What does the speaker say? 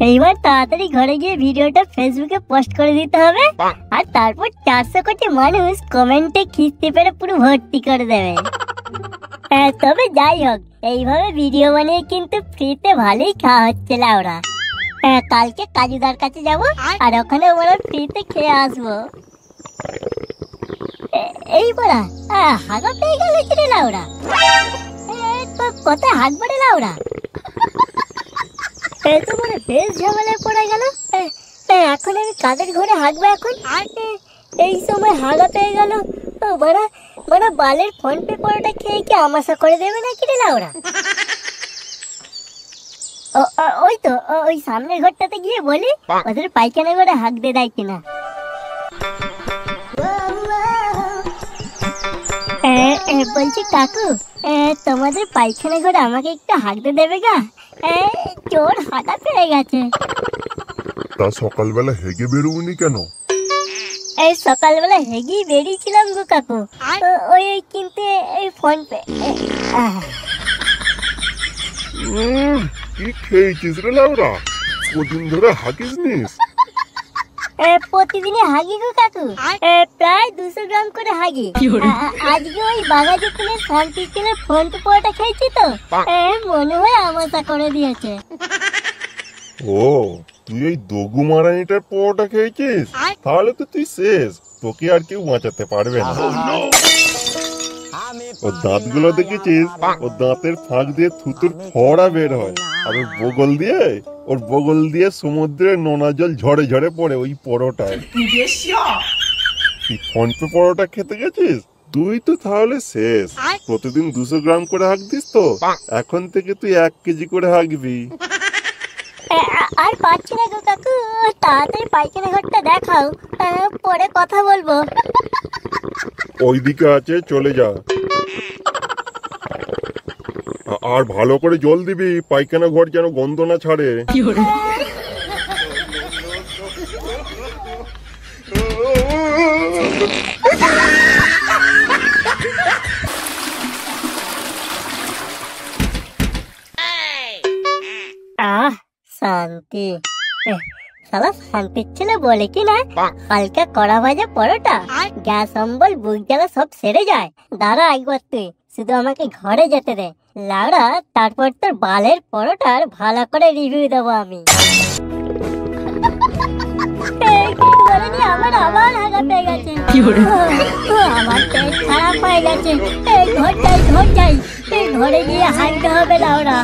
এইবার তাড়াতাড়ি ঘরে গিয়ে ভিডিওটা ফেসবুকে পোস্ট করে দিতে হবে, আর তারপর 400 কোটি মানুষ কমেন্টে খিস্তি পেরে পুরো ভর্তি করে দেবে। হ্যাঁ, তবে যাই হোক, এইভাবে ভিডিও বানিয়ে কিন্তু ফ্রিতে ভালোই খাওয়া হচ্ছে লাউরা। হ্যাঁ, কালকে কাজুদার কাছে যাব, আর ওখানে ওরা ফ্রিতে খেয়ে আসবো। এই বড়া, হাগা পেয়ে গেল রে লাউরা। কোথায় হাগবো রে লাউরা? তোমার বেশ ঝামেলায় পড়ে গেল। এখন আমি কাদের ঘরে হাগবো এখন? এই সময় হাগা পেয়ে গেল। বড়া বড়া বালের ফোন পে পরোটা খেয়ে কি আমাশা করে দেবে নাকি রে লাউরা? ওই তো ওই সামনের ঘরটাতে গিয়ে বলি ওদের পায়খানা করে হাগ দিয়ে দেয় কিনা। বলছি কাকু, তোমাদের পায়খানা ঘরে আমাকে একটু হাগতে দেবে গা? চোর হাগা পেয়ে গেছে। তা সকালবেলা হেগে বেরোবনি কেন? এই সকালবেলা হেগেই বেরিয়েছিলাম গো কাকু। ওই কিন্তু এই ফোন পে। কি খেয়েছিস রে লাউরা? কদিন ধরে হাগিস নিস? প্রতিদিনই হাগি গো কাকু, প্রায় 200 গ্রাম করে হাগি। আজকে ওই বাঘাযতীনের শান্তির ফোন পে পরোটা খেয়েছি তো, মনে হয় আমাশা করে দিয়েছে। ও, তুই এই দগু মারানিটার পরোটা খেয়েছিস? তাহলে তো তুই শেষ, তোকে আর কেউ বাঁচাতে পারবে না। ওর দাঁতগুলো দেখেছিস? ওর দাঁতের ফাঁক দিয়ে থুতুর ফোঁড়া বের হয়, আর ওর বগল দিয়ে সমুদ্রের নোনা জল ঝরে ঝরে পড়ে ওই পরোটায়। তুই ফোন পে পরোটা খেতে গেছিস? তুই তো তাহলে শেষ। প্রতিদিন 200 গ্রাম করে হাঁকতিস তো, এখন থেকে তুই 1 কেজি করে হাঁকবি। আর পাচ্ছি না গো কাকু, তাড়াতাড়ি পায়খানা ঘরটা দেখাও, পরে কথা বলবো। ওইদিকে আছে, চলে যা। আর ভালো করে জল দিবি, পায়খানা ঘর যেন গন্ধ না ছাড়ে। শান্তি। শালা শান্তির ছেলে বলে কি না, হালকা কড়া ভাজা পরোটা, গ্যাস অম্বল বুক জ্বালা সব সেরে যায়। দাঁড়া একবার তুই, শুধু আমাকে ঘরে যেতে দে লাউড়া, তারপর তোর বালের পরোটার ভালো করে রিভিউ দেবো আমি। আমার আবার হাগা পেয়ে গেছে, আমার পেট খারাপ হয়ে গেছে। ঘর যাই, ঘরে গিয়ে হাগতে হবে লাউড়া।